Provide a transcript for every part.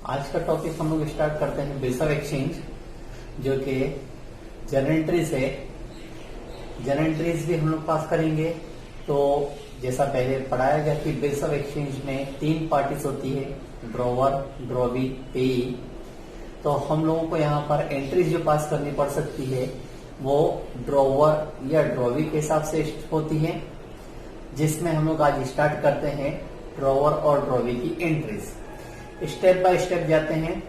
आज का टॉपिक हम लोग स्टार्ट करते हैं बिल्स ऑफ एक्सचेंज, जो कि जर्नल एंट्रीज है। जर्नल एंट्रीज भी हम लोग पास करेंगे। तो जैसा पहले पढ़ाया गया कि बिल्स ऑफ एक्सचेंज में 3 पार्टीज होती है, ड्रॉवर, ड्रॉवी, पेई। तो हम लोगों को यहाँ पर एंट्रीज जो पास करनी पड़ सकती है वो ड्रॉवर या ड्रॉवी के हिसाब से होती है, जिसमें हम लोग आज स्टार्ट करते हैं ड्रॉवर और ड्रॉवी की एंट्रीज। स्टेप बाय स्टेप जाते हैं।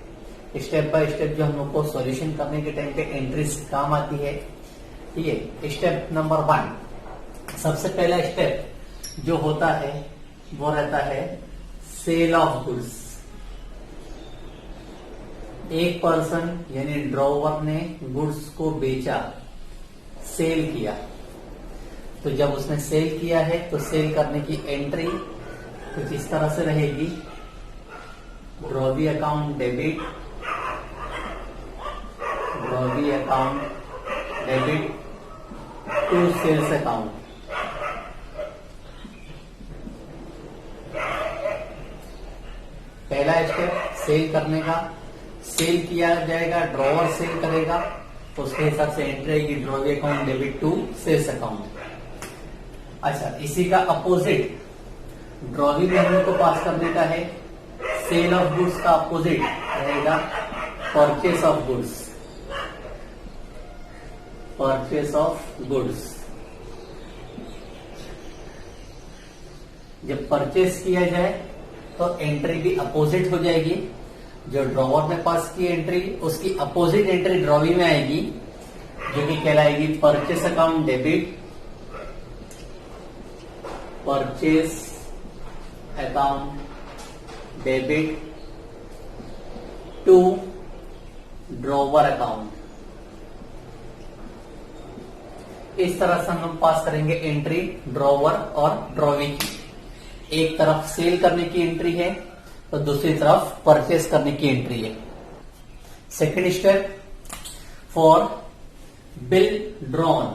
स्टेप बाय स्टेप जो हम लोग को सॉल्यूशन करने के टाइम पे एंट्रीज काम आती है। ठीक है, स्टेप नंबर 1, सबसे पहला स्टेप जो होता है वो रहता है सेल ऑफ गुड्स। एक पर्सन यानी ड्रॉवर ने गुड्स को बेचा, सेल किया। तो जब उसने सेल किया है तो सेल करने की एंट्री कुछ इस तरह से रहेगी: drawee account debit, drawee account debit to sales account. पहला स्टेप सेल करने का, सेल किया जाएगा, ड्रॉवर सेल करेगा, तो उसके हिसाब से एंट्री आएगी drawee account debit to sales account. अच्छा, इसी का अपोजिट ड्रॉवी में हम लोग को पास करने का है। सेल ऑफ गुड्स का अपोजिट रहेगा purchase of goods. Purchase of goods जब परचेस किया जाए तो एंट्री भी अपोजिट हो जाएगी। जो ड्रॉवर में पास की एंट्री, उसकी अपोजिट एंट्री ड्रॉवी में आएगी, जो कि कहलाएगी purchase account debit, purchase account debit to drawer account. इस तरह से हम लोग पास करेंगे एंट्री ड्रॉवर और ड्रॉवी की। एक तरफ सेल करने की एंट्री है तो दूसरी तरफ परचेस करने की एंट्री है। Second step for bill drawn.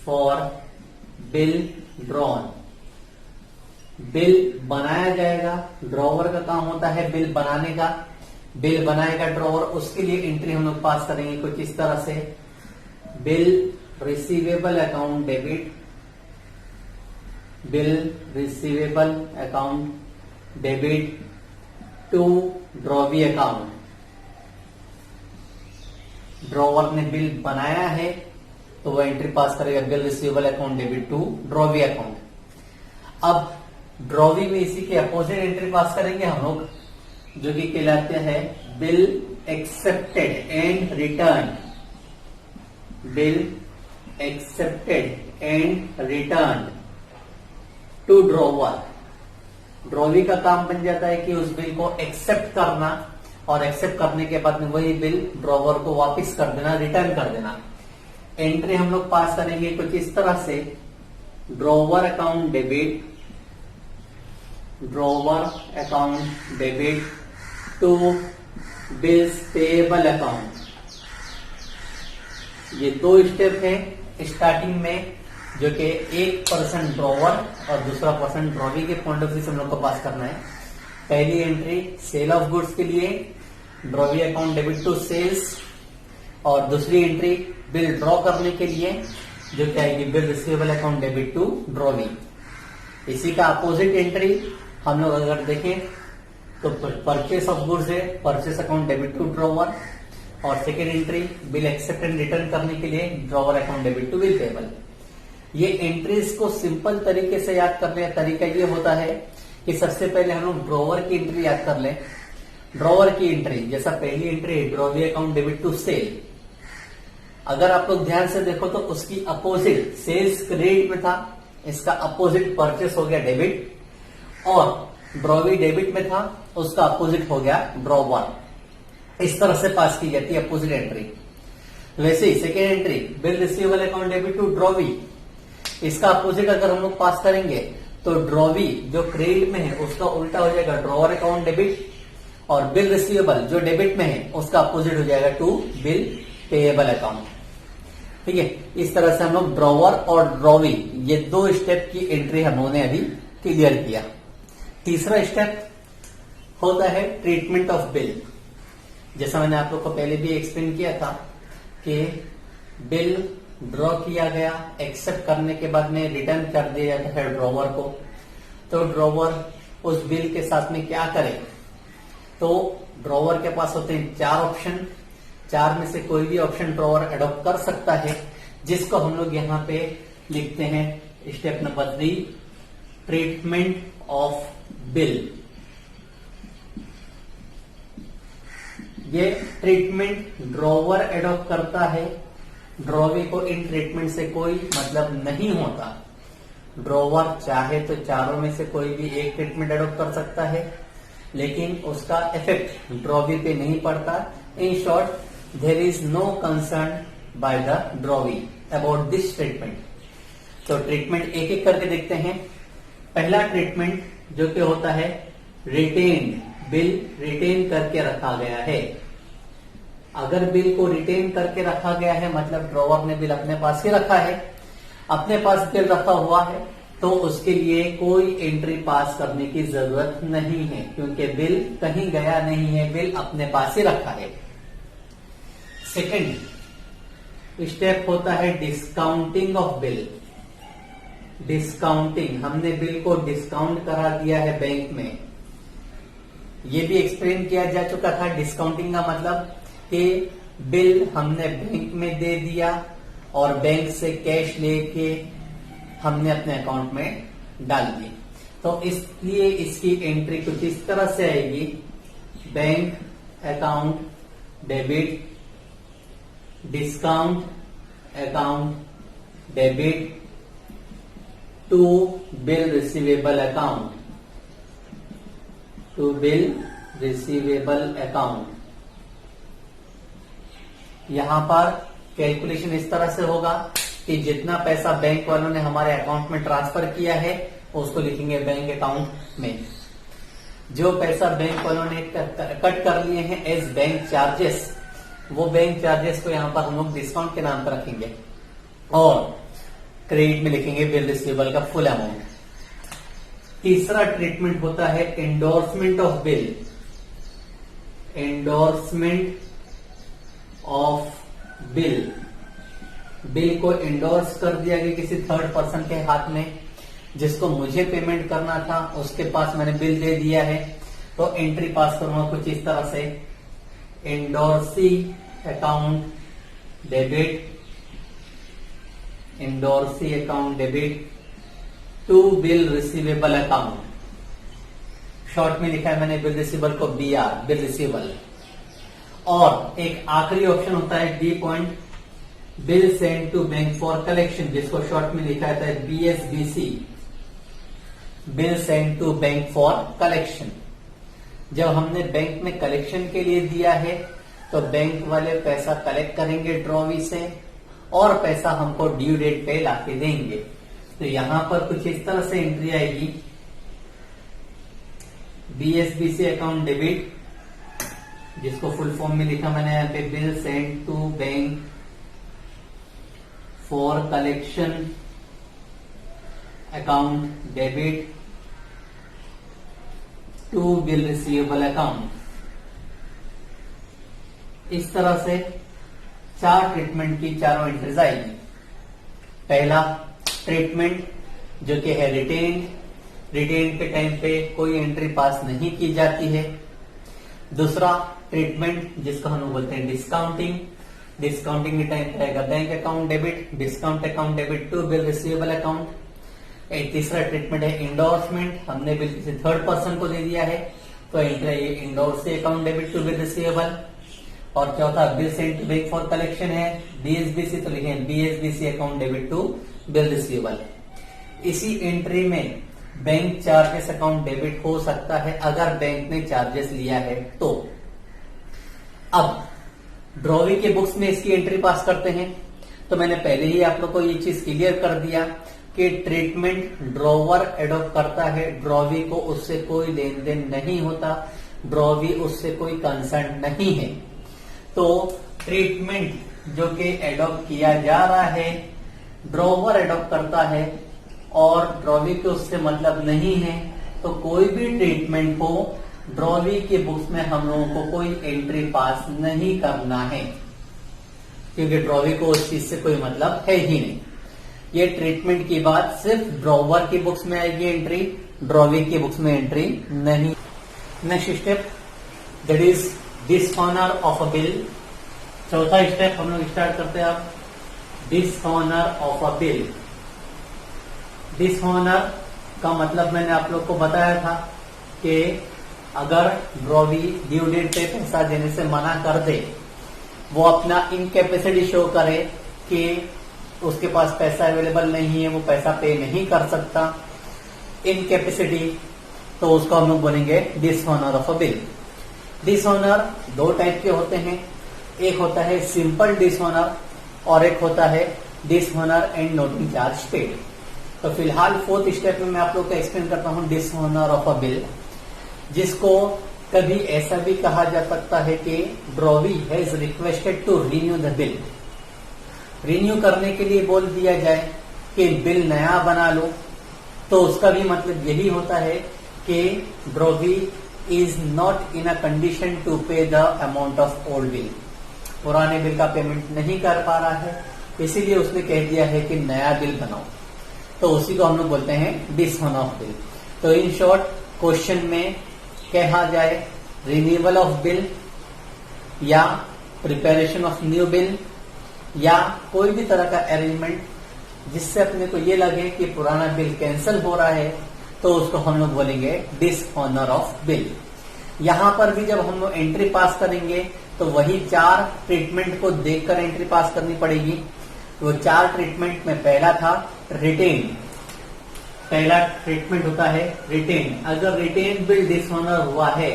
For bill drawn, bill बनाया जाएगा। ड्रॉवर का काम होता है बिल बनाने का। बिल बनाएगा ड्रॉवर, उसके लिए एंट्री हम लोग पास करेंगे कुछ इस तरह से: bill receivable account debit, bill receivable account debit to drawee account. Drawer ने बिल बनाया है तो वो एंट्री पास करेगा bill receivable account debit to drawee account. अब ड्रॉवी में इसी के अपोजिट एंट्री पास करेंगे हम लोग, जो कि कहलाते हैं bill accepted and return. Bill accepted and return to drawer. Drawee का काम बन जाता है कि उस बिल को एक्सेप्ट करना, और एक्सेप्ट करने के बाद में वही बिल ड्रॉवर को वापस कर देना, रिटर्न कर देना। एंट्री हम लोग पास करेंगे कुछ इस तरह से: drawer account debit, drawer account debit to bills payable account. ये 2 स्टेप है स्टार्टिंग में, जो कि एक पर्सन ड्रॉवर और दूसरा पर्सन ड्रॉवी के पॉइंट ऑफ व्यू से हम लोग को पास करना है। पहली एंट्री सेल ऑफ गुड्स के लिए drawee account debit to sales, और दूसरी एंट्री बिल ड्रॉ करने के लिए, जो क्या आएगी bill receivable account debit to drawee. इसी का अपोजिट एंट्री हम लोग अगर देखें तो परचेस ऑफ गुड्स है, purchase account debit to drawer, और second entry bill accept and return करने के लिए drawer account debit to bill payable. ये एंट्रीज को सिंपल तरीके से याद करने का तरीका ये होता है कि सबसे पहले हम लोग ड्रॉवर की एंट्री याद कर लें। ड्रॉवर की एंट्री जैसा पहली एंट्री है drawee account debit to sale. अगर आप लोग ध्यान से देखो तो उसकी अपोजिट सेल्स क्रेडिट में था, इसका अपोजिट परचेस हो गया डेबिट, और ड्रॉवी डेबिट में था, उसका अपोजिट हो गया ड्रॉवर। इस तरह से पास की जाती है अपोजिट एंट्री। वैसे ही second entry bill receivable account debit to drawee, इसका अपोजिट अगर हम लोग पास करेंगे तो ड्रॉवी जो क्रेडिट में है उसका उल्टा हो जाएगा ड्रॉवर अकाउंट डेबिट, और बिल रिसीवेबल जो डेबिट में है उसका अपोजिट हो जाएगा टू बिल पेएबल अकाउंट। ठीक है, इस तरह से हम लोग ड्रॉवर और ड्रॉवी ये 2 स्टेप की एंट्री हम लोगों ने अभी क्लियर किया। तीसरा स्टेप होता है ट्रीटमेंट ऑफ बिल। जैसा मैंने आप लोग को पहले भी एक्सप्लेन किया था कि बिल ड्रॉ किया गया, एक्सेप्ट करने के बाद में रिटर्न कर दिया जाता है ड्रॉवर को। तो ड्रॉवर उस बिल के साथ में क्या करे, तो ड्रॉवर के पास होते हैं 4 ऑप्शन। 4 में से कोई भी ऑप्शन ड्रॉवर अडॉप्ट कर सकता है, जिसको हम लोग यहाँ पे लिखते हैं step number 3, treatment of bill. ये ट्रीटमेंट ड्रॉवर एडॉप्ट करता है, ड्रॉवी को इन ट्रीटमेंट से कोई मतलब नहीं होता। ड्रॉवर चाहे तो चारों में से कोई भी एक ट्रीटमेंट एडॉप्ट कर सकता है, लेकिन उसका इफेक्ट ड्रॉवी पे नहीं पड़ता। In short, there is no concern by the drawee about this treatment. तो ट्रीटमेंट एक एक करके देखते हैं। पहला ट्रीटमेंट जो कि होता है रिटेन, बिल रिटेन करके रखा गया है। अगर बिल को रिटेन करके रखा गया है मतलब ड्रॉवर ने बिल अपने पास ही रखा है, अपने पास बिल रखा हुआ है, तो उसके लिए कोई एंट्री पास करने की जरूरत नहीं है, क्योंकि बिल कहीं गया नहीं है, बिल अपने पास ही रखा है। सेकंड स्टेप होता है डिस्काउंटिंग ऑफ बिल। डिस्काउंटिंग, हमने बिल को डिस्काउंट करा दिया है बैंक में। ये भी एक्सप्लेन किया जा चुका था। डिस्काउंटिंग का मतलब कि बिल हमने बैंक में दे दिया और बैंक से कैश लेके हमने अपने अकाउंट में डाल दी। तो इसलिए इसकी एंट्री कुछ इस तरह से आएगी, bank account debit, discount account debit to bill receivable account, to bill receivable account. यहां पर कैलकुलेशन इस तरह से होगा कि जितना पैसा बैंक वालों ने हमारे अकाउंट में ट्रांसफर किया है उसको लिखेंगे बैंक अकाउंट में। जो पैसा बैंक वालों ने कट कर लिए हैं एज बैंक चार्जेस, वो बैंक चार्जेस को यहां पर हम लोग डिस्काउंट के नाम पर रखेंगे और क्रेडिट में लिखेंगे बिल रिसीवेबल का फुल अमाउंट। तीसरा ट्रीटमेंट होता है endorsement of bill. Endorsement of bill, bill को एंडोर्स कर दिया गया किसी थर्ड पर्सन के हाथ में, जिसको मुझे पेमेंट करना था उसके पास मैंने बिल दे दिया है। तो एंट्री पास करूंगा कुछ इस तरह से, endorsee account debit, endorsee account debit to bill receivable account. Short में लिखा है मैंने बिल रिसीवेबल को BR, बिल रिसीवेबल। और एक आखिरी ऑप्शन होता है D point, bill send to bank for collection, जिसको शॉर्ट में लिखा जाता है BSBC, bill send to bank for collection. जब हमने बैंक में कलेक्शन के लिए दिया है तो बैंक वाले पैसा कलेक्ट करेंगे ड्रॉवी से और पैसा हमको ड्यू डेट पे लाके देंगे। तो यहां पर कुछ इस तरह से एंट्री आएगी, BSBC अकाउंट डेबिट, जिसको फुल फॉर्म में लिखा मैंने यहाँ पे bill send to bank for collection account debit to bill receivable account. इस तरह से 4 ट्रीटमेंट की चारों एंट्रीज आएगी। पहला ट्रीटमेंट जो कि है रिटेन, रिटेन के टाइम पे कोई एंट्री पास नहीं की जाती है। दूसरा ट्रीटमेंट जिसको हम लोग बोलते हैं डिस्काउंटिंग, डिस्काउंटिंग के टाइम पे आएगा bank account debit, discount account debit to bill receivable account. एक तीसरा ट्रीटमेंट है इंडोर्समेंट, हमने बिल किसी थर्ड पर्सन को दे दिया है तो एंट्री ये endorsee account debit to bill receivable. और चौथा bill send to bank for collection है BSBC, तो लिखें BSBC account debit to bill receivable. इसी एंट्री में बैंक चार्जेस अकाउंट डेबिट हो सकता है अगर बैंक ने चार्जेस लिया है तो। अब ड्रॉवी के बुक्स में इसकी एंट्री पास करते हैं। तो मैंने पहले ही आप लोग को ये चीज क्लियर कर दिया कि ट्रीटमेंट ड्रॉवर एडॉप्ट करता है, ड्रॉवी को उससे कोई लेन देन नहीं होता, ड्रॉवी उससे कोई कंसर्न नहीं है। तो ट्रीटमेंट जो कि एडॉप्ट किया जा रहा है ड्रॉवर एडॉप्ट करता है और ड्रॉवी को उससे मतलब नहीं है, तो कोई भी ट्रीटमेंट हो ड्रॉवी की बुक्स में हम लोगों को कोई एंट्री पास नहीं करना है, क्योंकि ड्रॉवी को उस चीज से कोई मतलब है ही नहीं। ये ट्रीटमेंट की बात सिर्फ ड्रॉवर की बुक्स में आएगी एंट्री, ड्रॉवी की बुक्स में एंट्री नहीं। Next step that is dishonour of a bill. चौथा स्टेप हम लोग स्टार्ट करते हैं। आप dishonour of a bill. Dishonour का मतलब मैंने आप लोग को बताया था कि अगर ड्रॉवी ड्यू डेट पे पैसा देने से मना कर दे, वो अपना इनकैपेसिटी शो करे कि उसके पास पैसा अवेलेबल नहीं है, वो पैसा पे नहीं कर सकता, इनकैपेसिटी, तो उसको हम लोग बोलेंगे dishonour of a bill. Dishonour दो टाइप के होते हैं, एक होता है सिंपल डिसऑनर और एक होता है dishonour and noting charge paid. तो फिलहाल फोर्थ स्टेप में मैं आप लोग को एक्सप्लेन करता हूं डिसऑनर ऑफ अ बिल, जिसको कभी ऐसा भी कहा जा सकता है कि drawee has requested to renew the bill. Renew करने के लिए बोल दिया जाए कि बिल नया बना लो, तो उसका भी मतलब यही होता है कि drawee is not in a condition to pay the amount of old bill. पुराने बिल का पेमेंट नहीं कर पा रहा है, इसीलिए उसने कह दिया है कि नया बिल बनाओ, तो उसी को हम लोग बोलते हैं डिसऑनर ऑफ बिल। तो इन शॉर्ट क्वेश्चन में कहा जाए रिन्यूअल ऑफ बिल या प्रिपरेशन ऑफ न्यू बिल या कोई भी तरह का अरेंजमेंट जिससे अपने को ये लगे कि पुराना बिल कैंसिल हो रहा है, तो उसको हम लोग बोलेंगे डिसऑनर ऑफ बिल। यहां पर भी जब हम लोग एंट्री पास करेंगे तो वही 4 ट्रीटमेंट को देखकर एंट्री पास करनी पड़ेगी। तो 4 ट्रीटमेंट में पहला था रिटेन। पहला ट्रीटमेंट होता है रिटेन। अगर रिटेन बिल डिसऑनर हुआ है,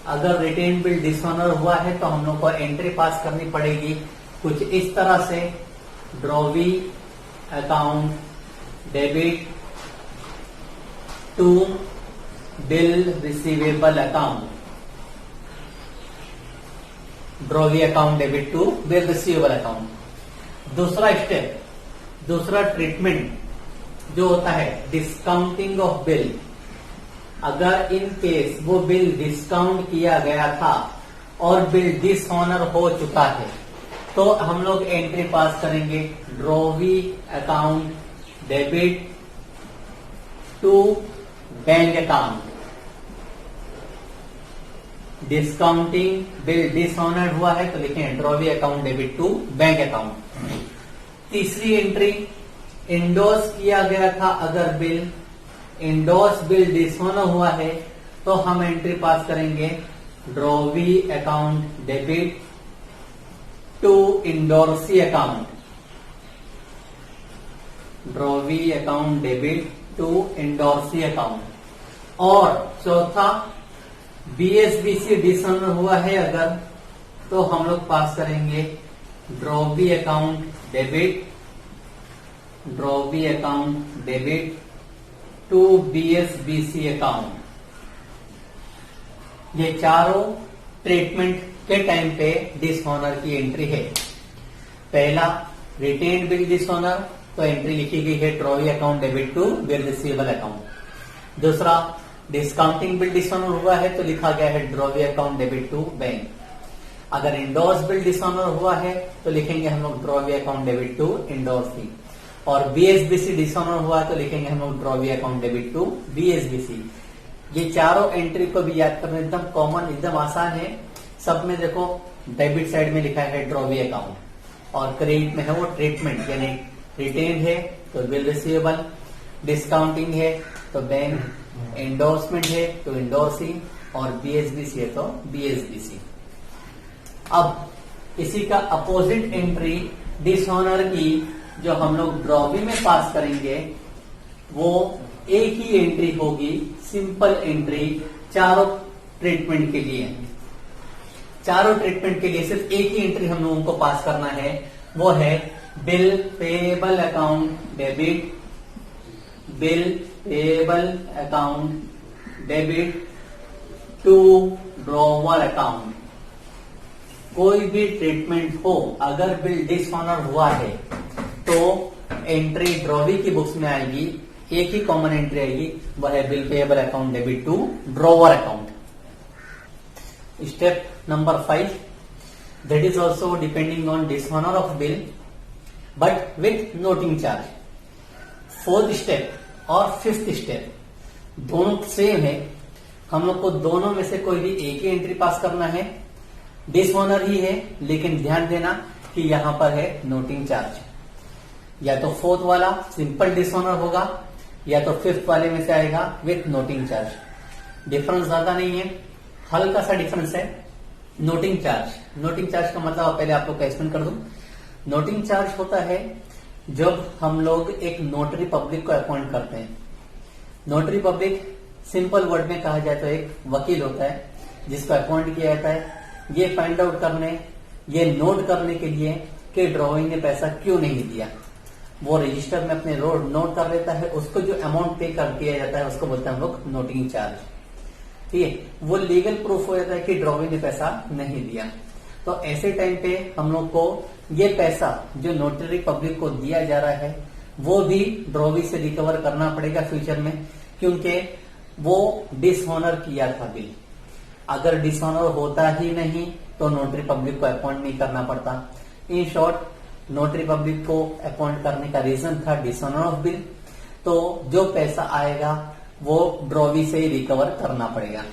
अगर रिटेन बिल डिसऑनर हुआ है तो हम लोग को एंट्री पास करनी पड़ेगी कुछ इस तरह से, drawee account debit to bill receivable account. Drawee account debit to bill receivable account. दूसरा स्टेप, दूसरा ट्रीटमेंट जो होता है डिस्काउंटिंग ऑफ बिल। अगर इन केस वो बिल डिस्काउंट किया गया था और बिल डिसऑनर हो चुका है, तो हम लोग एंट्री पास करेंगे drawee account debit to bank account. Discounting bill dishonour हुआ है तो लिखेंगे drawee account debit to bank account. तीसरी एंट्री इंडोर्स किया गया था, अगर बिल इंडोर्स बिल डिसऑनर हुआ है तो हम एंट्री पास करेंगे drawee account debit to endorsee account. Drawee account debit to endorsee account. और चौथा बीएसबीसी डिसऑनर हुआ है अगर, तो हम लोग पास करेंगे drawee account debit, drawee account debit to BSBC account. ये चारों ट्रीटमेंट के टाइम पे डिसऑनर की एंट्री है। पहला रिटेन बिल डिसऑनर, तो एंट्री लिखी गई है drawee account debit to bill receivable account. दूसरा डिस्काउंटिंग बिल डिसऑनर हुआ है तो लिखा गया है drawee account debit to bank. अगर इंडोर्स बिल डिसऑनर हुआ है तो लिखेंगे हम लोग drawee account debit to endorsee. और बीएसबीसी डिसऑनर हुआ है तो लिखेंगे हम लोग drawee account debit to BSBC. ये चारों एंट्री को भी याद करना एकदम कॉमन, एकदम आसान है। सब में देखो डेबिट साइड में लिखा है ड्रॉवी अकाउंट और क्रेडिट में है वो ट्रीटमेंट, यानी रिटेन है तो बिल रिसीवेबल, डिस्काउंटिंग है तो बैंक, एंडोर्समेंट है तो इंडोर्सी और बीएसबीसी है तो बीएसबीसी। अब इसी का अपोजिट एंट्री डिसऑनर की जो हम लोग ड्रॉवी में पास करेंगे वो एक ही एंट्री होगी, सिंपल एंट्री चारों ट्रीटमेंट के लिए। चारों ट्रीटमेंट के लिए सिर्फ एक ही एंट्री हम लोगों को पास करना है, वो है bill payable account debit, bill payable account debit to drawer account. कोई भी ट्रीटमेंट हो, अगर बिल डिसऑनर हुआ है तो एंट्री ड्रॉवी की बुक्स में आएगी, एक ही कॉमन एंट्री आएगी, वह है bill payable account debit to drawer account. Step number 5, that is also depending on dishonor of bill but with noting charge. Fourth step और फिफ्थ स्टेप दोनों सेम है, हम लोग को दोनों में से कोई भी एक ही एंट्री पास करना है, डिसऑनर ही है, लेकिन ध्यान देना कि यहां पर है नोटिंग चार्ज। या तो फोर्थ वाला सिंपल डिसऑनर होगा या तो फिफ्थ वाले में से आएगा विथ नोटिंग चार्ज। डिफरेंस ज्यादा नहीं है, हल्का सा डिफरेंस है। नोटिंग चार्ज का मतलब पहले आप लोग का एक्सप्लेन कर दूं। नोटिंग चार्ज होता है जब हम लोग एक नोटरी पब्लिक को अपॉइंट करते हैं। नोटरी पब्लिक सिंपल वर्ड में कहा जाए तो एक वकील होता है जिसको अपॉइंट किया जाता है ये फाइंड आउट करने, ये नोट करने के लिए कि ड्रॉइंग ने पैसा क्यों नहीं दिया। वो रजिस्टर में अपने नोट कर लेता है, उसको जो अमाउंट पे कर दिया जाता है उसको बोलते हैं हम लोग नोटिंग चार्ज। ठीक है, वो लीगल प्रूफ हो जाता है कि ड्रॉइंग ने पैसा नहीं दिया। तो ऐसे टाइम पे हम लोग को ये पैसा जो नोटरी पब्लिक को दिया जा रहा है वो भी ड्रॉवी से रिकवर करना पड़ेगा फ्यूचर में, क्योंकि वो डिसऑनर किया था बिल। अगर डिसऑनर होता ही नहीं तो नोटरी पब्लिक को अपॉइंट नहीं करना पड़ता। इन शॉर्ट नोटरी पब्लिक को अपॉइंट करने का रीजन था डिसऑनर ऑफ बिल, तो जो पैसा आएगा वो ड्रॉवी से ही रिकवर करना पड़ेगा।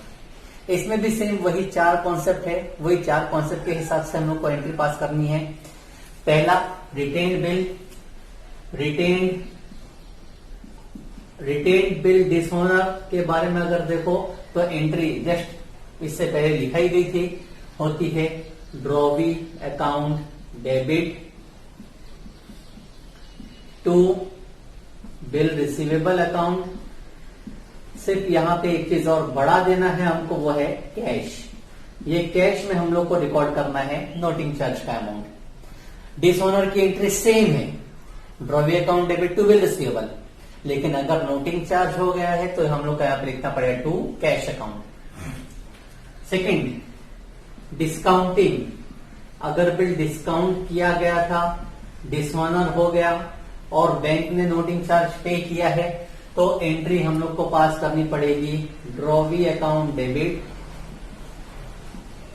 इसमें भी सेम वही 4 कॉन्सेप्ट है, वही 4 कॉन्सेप्ट के हिसाब से हम लोग को एंट्री पास करनी है। पहला रिटेन्ड बिल डिसऑनर के बारे में अगर देखो तो एंट्री जस्ट इससे पहले लिखाई गई थी, होती है drawee account debit to bill receivable account. सिर्फ यहां पे एक चीज और बढ़ा देना है हमको, वो है कैश। ये कैश में हम लोग को रिकॉर्ड करना है नोटिंग चार्ज का अमाउंट। डिसऑनर की एंट्री सेम है, drawee account debit to bill receivable, लेकिन अगर नोटिंग चार्ज हो गया है तो हम लोग का यहां पर लिखना पड़ेगा to cash account. Second discounting, अगर बिल डिस्काउंट किया गया था, डिसऑनर हो गया और बैंक ने नोटिंग चार्ज पे किया है तो एंट्री हम लोग को पास करनी पड़ेगी drawee account debit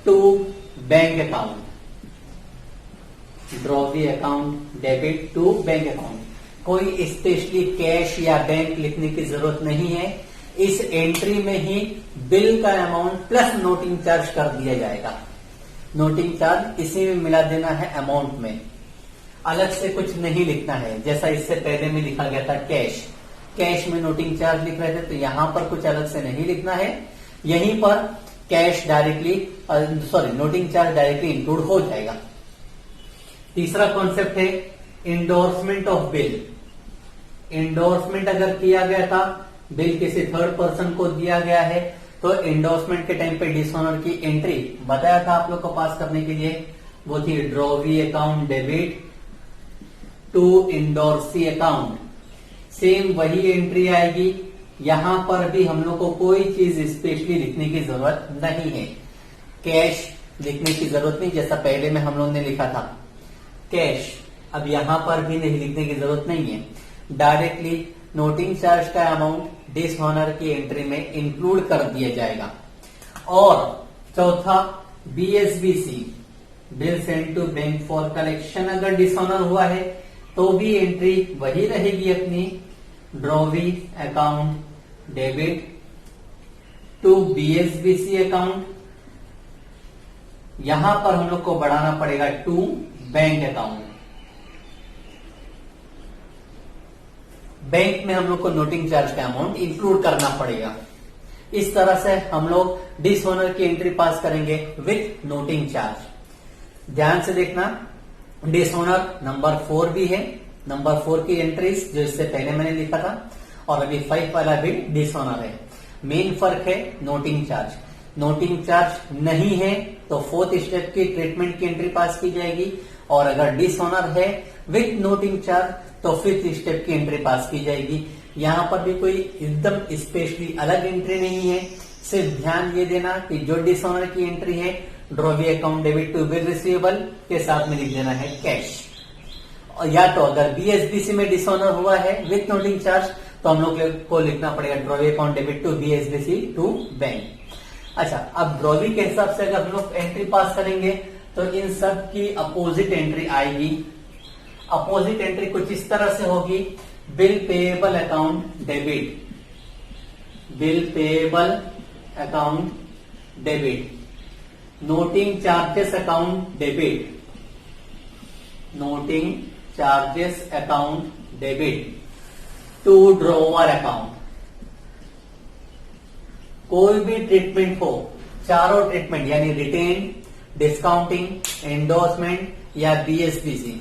to bank account. Drawee account debit to bank account. कोई स्पेशली कैश या बैंक लिखने की जरूरत नहीं है, इस एंट्री में ही बिल का अमाउंट प्लस नोटिंग चार्ज कर दिया जाएगा। नोटिंग चार्ज इसी में मिला देना है अमाउंट में, अलग से कुछ नहीं लिखना है। जैसा इससे पहले में लिखा गया था कैश में नोटिंग चार्ज लिख रहे थे, तो यहां पर कुछ अलग से नहीं लिखना है। यहीं पर cash directly noting charge directly include हो जाएगा। तीसरा कॉन्सेप्ट है इंडोर्समेंट ऑफ बिल। इंडोर्समेंट अगर किया गया था, बिल किसी थर्ड पर्सन को दिया गया है, तो इंडोर्समेंट के टाइम पे डिसऑनर की एंट्री बताया था आप लोग को पास करने के लिए, वो थी drawee account debit to endorsee account. Same वही एंट्री आएगी, यहां पर भी हम लोग को कोई चीज स्पेशली लिखने की जरूरत नहीं है। कैश लिखने की जरूरत नहीं, जैसा पहले में हम लोग ने लिखा था कैश, अब यहां पर भी नहीं लिखने की जरूरत नहीं है। डायरेक्टली नोटिंग चार्ज का अमाउंट डिसऑनर की एंट्री में इंक्लूड कर दिया जाएगा। और चौथा BSBC, bill send to bank for collection, अगर डिसऑनर हुआ है तो भी एंट्री वही रहेगी अपनी drawee account debit to BSBC account. यहां पर हम लोग को बढ़ाना पड़ेगा टू बैंक अकाउंट। बैंक में हम लोग को नोटिंग चार्ज का अमाउंट इंक्लूड करना पड़ेगा। इस तरह से हम लोग डिसऑनर की एंट्री पास करेंगे विथ नोटिंग चार्ज। ध्यान से देखना, डिसऑनर नंबर 4 भी है, नंबर 4 की एंट्रीज जो इससे पहले मैंने लिखा था, और अभी 5 वाला भी डिसऑनर है। मेन फर्क है नोटिंग चार्ज। नोटिंग चार्ज नहीं है तो फोर्थ स्टेप की ट्रीटमेंट की एंट्री पास की जाएगी, और अगर डिसऑनर है विथ नोटिंग चार्ज तो फिफ्थ स्टेप की एंट्री पास की जाएगी। यहां पर भी कोई एकदम स्पेशली अलग एंट्री नहीं है, सिर्फ ध्यान ये देना कि जो डिसऑनर की एंट्री है drawee account debit to bill receivable के साथ में लिख देना है कैश। या तो अगर बीएसबीसी में डिसऑनर हुआ है विथ नोटिंग चार्ज तो हम लोग को लिखना पड़ेगा drawee account debit to BSBC to bank. अच्छा, अब ड्रॉवी के हिसाब से अगर हम लोग एंट्री पास करेंगे तो इन सब की अपोजिट एंट्री आएगी। अपोजिट एंट्री कुछ इस तरह से होगी, bill payable account debit, bill payable account debit, noting charges account debit, noting charges account debit to drawer account. कोई भी ट्रीटमेंट हो, चारों ट्रीटमेंट यानी रिटेन, डिस्काउंटिंग, एंडोर्समेंट या बीएसबीसी,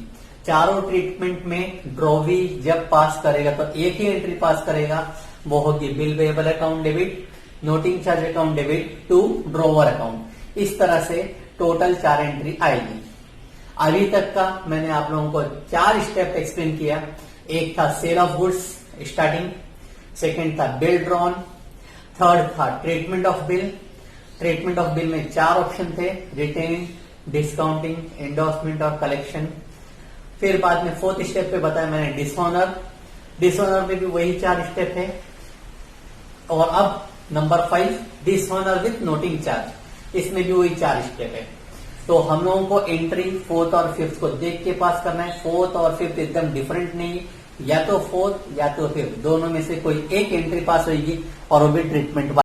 चारों ट्रीटमेंट में ड्रॉवी जब पास करेगा तो एक ही एंट्री पास करेगा, वो होगी bill payable account debit, noting charge account debit to drawer account. इस तरह से टोटल 4 एंट्री आएगी। अभी तक का मैंने आप लोगों को 4 स्टेप एक्सप्लेन किया। एक था sale of goods starting, second था बिल ड्रॉन, थर्ड था treatment of bill. Treatment of bill में 4 ऑप्शन थे, रिटेन, डिस्काउंटिंग, एंडोर्समेंट और कलेक्शन। फिर बाद में 4th स्टेप पे बताया मैंने डिसऑनर। डिसऑनर में भी वही 4 स्टेप है। और अब number 5 dishonour with noting charge, इसमें भी वही 4 स्टेप है। तो हम लोगों को एंट्री 4th और 5th को देख के पास करना है। 4th और 5th एकदम डिफरेंट नहीं, या तो 4th या तो 5th, दोनों में से कोई एक एंट्री पास होगी और वो भी ट्रीटमेंट